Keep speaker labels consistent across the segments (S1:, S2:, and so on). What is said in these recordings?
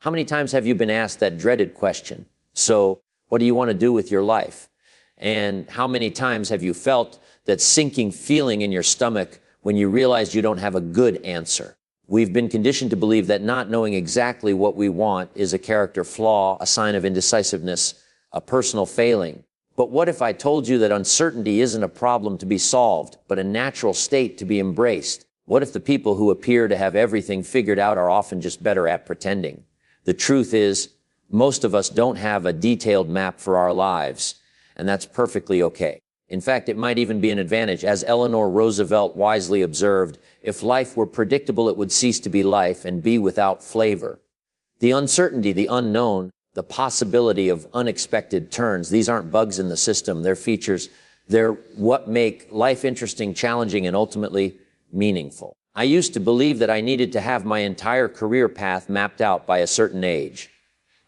S1: How many times have you been asked that dreaded question? So, what do you want to do with your life? And how many times have you felt that sinking feeling in your stomach when you realize you don't have a good answer? We've been conditioned to believe that not knowing exactly what we want is a character flaw, a sign of indecisiveness, a personal failing. But what if I told you that uncertainty isn't a problem to be solved, but a natural state to be embraced? What if the people who appear to have everything figured out are often just better at pretending? The truth is, most of us don't have a detailed map for our lives, and that's perfectly okay. In fact, it might even be an advantage. As Eleanor Roosevelt wisely observed, if life were predictable, it would cease to be life and be without flavor. The uncertainty, the unknown, the possibility of unexpected turns, these aren't bugs in the system, they're features. They're what make life interesting, challenging, and ultimately meaningful. I used to believe that I needed to have my entire career path mapped out by a certain age.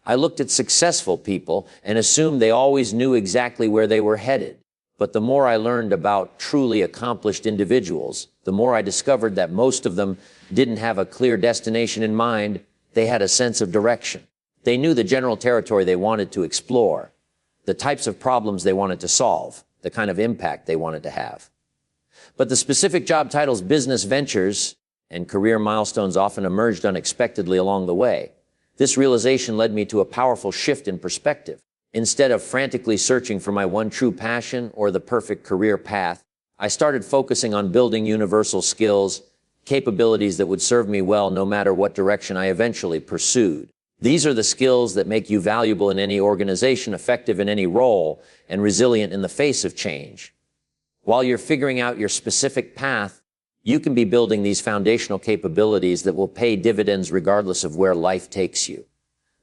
S1: I looked at successful people and assumed they always knew exactly where they were headed. But the more I learned about truly accomplished individuals, the more I discovered that most of them didn't have a clear destination in mind. They had a sense of direction. They knew the general territory they wanted to explore, the types of problems they wanted to solve, the kind of impact they wanted to have. But the specific job titles, business ventures, and career milestones often emerged unexpectedly along the way. This realization led me to a powerful shift in perspective. Instead of frantically searching for my one true passion or the perfect career path, I started focusing on building universal skills, capabilities that would serve me well no matter what direction I eventually pursued. These are the skills that make you valuable in any organization, effective in any role, and resilient in the face of change. While you're figuring out your specific path, you can be building these foundational capabilities that will pay dividends regardless of where life takes you.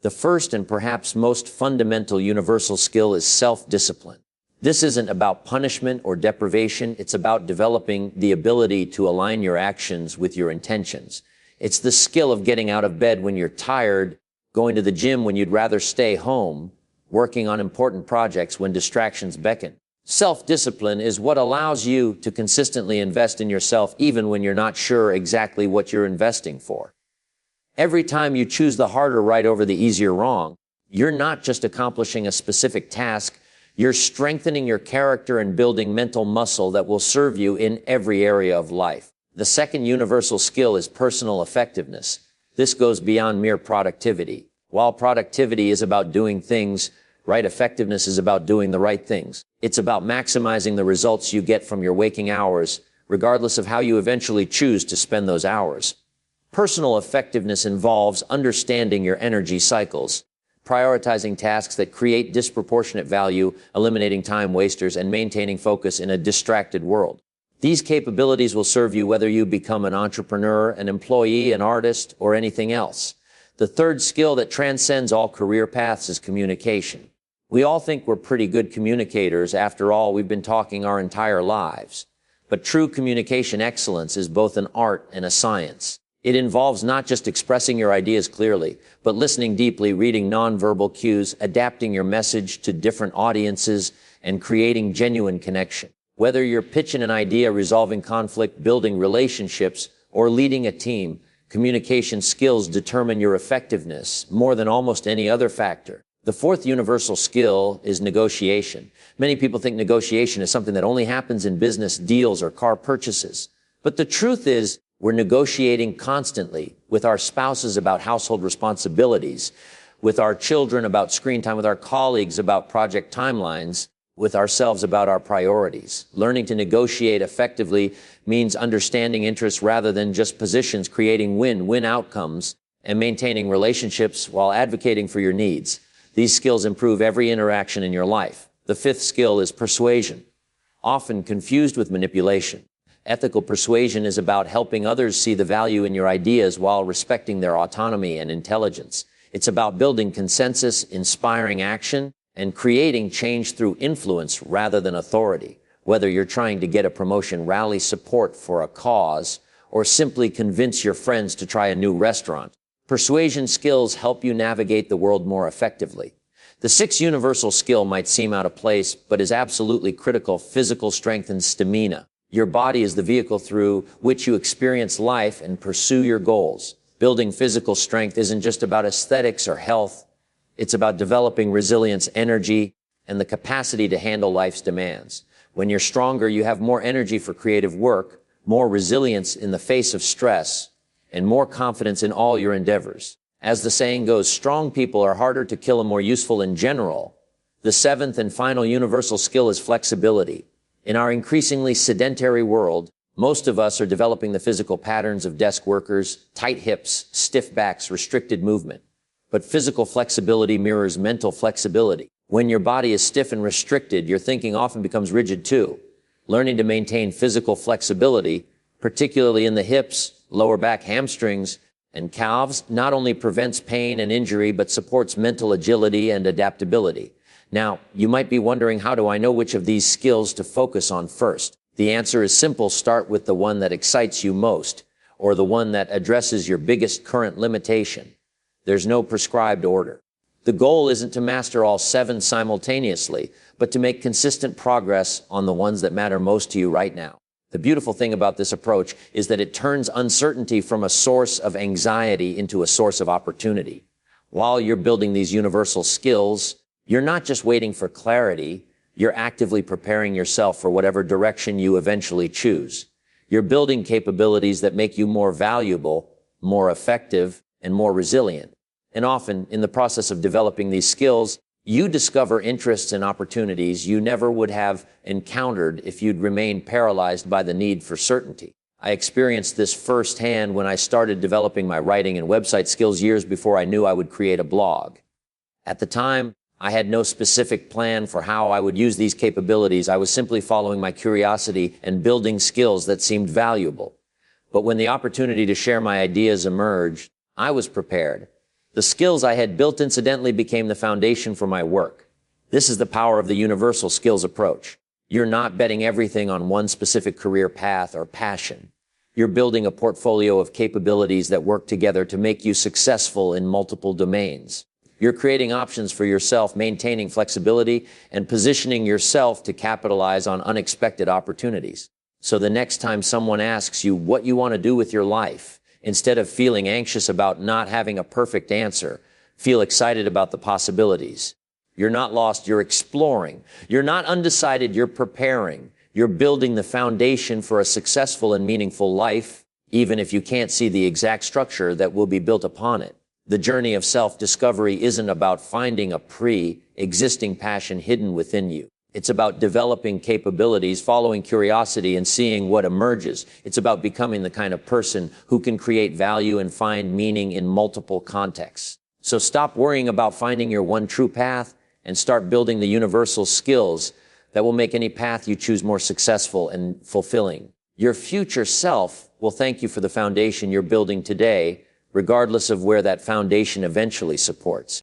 S1: The first and perhaps most fundamental universal skill is self-discipline. This isn't about punishment or deprivation. It's about developing the ability to align your actions with your intentions. It's the skill of getting out of bed when you're tired, going to the gym when you'd rather stay home, working on important projects when distractions beckon. Self-discipline is what allows you to consistently invest in yourself even when you're not sure exactly what you're investing for. Every time you choose the harder right over the easier wrong, you're not just accomplishing a specific task, you're strengthening your character and building mental muscle that will serve you in every area of life. The second universal skill is personal effectiveness. This goes beyond mere productivity. While productivity is about doing things right, effectiveness is about doing the right things. It's about maximizing the results you get from your waking hours, regardless of how you eventually choose to spend those hours. Personal effectiveness involves understanding your energy cycles, prioritizing tasks that create disproportionate value, eliminating time wasters, and maintaining focus in a distracted world. These capabilities will serve you whether you become an entrepreneur, an employee, an artist, or anything else. The third skill that transcends all career paths is communication. We all think we're pretty good communicators. After all, we've been talking our entire lives. But true communication excellence is both an art and a science. It involves not just expressing your ideas clearly, but listening deeply, reading nonverbal cues, adapting your message to different audiences, and creating genuine connection. Whether you're pitching an idea, resolving conflict, building relationships, or leading a team, communication skills determine your effectiveness more than almost any other factor. The fourth universal skill is negotiation. Many people think negotiation is something that only happens in business deals or car purchases. But the truth is, we're negotiating constantly with our spouses about household responsibilities, with our children about screen time, with our colleagues about project timelines, with ourselves about our priorities. Learning to negotiate effectively means understanding interests rather than just positions, creating win-win outcomes, and maintaining relationships while advocating for your needs. These skills improve every interaction in your life. The fifth skill is persuasion, often confused with manipulation. Ethical persuasion is about helping others see the value in your ideas while respecting their autonomy and intelligence. It's about building consensus, inspiring action, and creating change through influence rather than authority. Whether you're trying to get a promotion, rally support for a cause, or simply convince your friends to try a new restaurant, persuasion skills help you navigate the world more effectively. The sixth universal skill might seem out of place, but is absolutely critical: physical strength and stamina. Your body is the vehicle through which you experience life and pursue your goals. Building physical strength isn't just about aesthetics or health. It's about developing resilience, energy, and the capacity to handle life's demands. When you're stronger, you have more energy for creative work, more resilience in the face of stress, and more confidence in all your endeavors. As the saying goes, strong people are harder to kill and more useful in general. The seventh and final universal skill is flexibility. In our increasingly sedentary world, most of us are developing the physical patterns of desk workers: tight hips, stiff backs, restricted movement. But physical flexibility mirrors mental flexibility. When your body is stiff and restricted, your thinking often becomes rigid too. Learning to maintain physical flexibility, particularly in the hips, lower back, hamstrings, and calves, not only prevents pain and injury, but supports mental agility and adaptability. Now, you might be wondering, how do I know which of these skills to focus on first? The answer is simple. Start with the one that excites you most, or the one that addresses your biggest current limitation. There's no prescribed order. The goal isn't to master all seven simultaneously, but to make consistent progress on the ones that matter most to you right now. The beautiful thing about this approach is that it turns uncertainty from a source of anxiety into a source of opportunity. While you're building these universal skills, you're not just waiting for clarity, you're actively preparing yourself for whatever direction you eventually choose. You're building capabilities that make you more valuable, more effective, and more resilient. And often, in the process of developing these skills, you discover interests and opportunities you never would have encountered if you'd remained paralyzed by the need for certainty. I experienced this firsthand when I started developing my writing and website skills years before I knew I would create a blog. At the time, I had no specific plan for how I would use these capabilities. I was simply following my curiosity and building skills that seemed valuable. But when the opportunity to share my ideas emerged, I was prepared. The skills I had built incidentally became the foundation for my work. This is the power of the universal skills approach. You're not betting everything on one specific career path or passion. You're building a portfolio of capabilities that work together to make you successful in multiple domains. You're creating options for yourself, maintaining flexibility, and positioning yourself to capitalize on unexpected opportunities. So the next time someone asks you what you want to do with your life, instead of feeling anxious about not having a perfect answer, feel excited about the possibilities. You're not lost, you're exploring. You're not undecided, you're preparing. You're building the foundation for a successful and meaningful life, even if you can't see the exact structure that will be built upon it. The journey of self-discovery isn't about finding a pre-existing passion hidden within you. It's about developing capabilities, following curiosity, and seeing what emerges. It's about becoming the kind of person who can create value and find meaning in multiple contexts. So stop worrying about finding your one true path and start building the universal skills that will make any path you choose more successful and fulfilling. Your future self will thank you for the foundation you're building today, regardless of where that foundation eventually supports.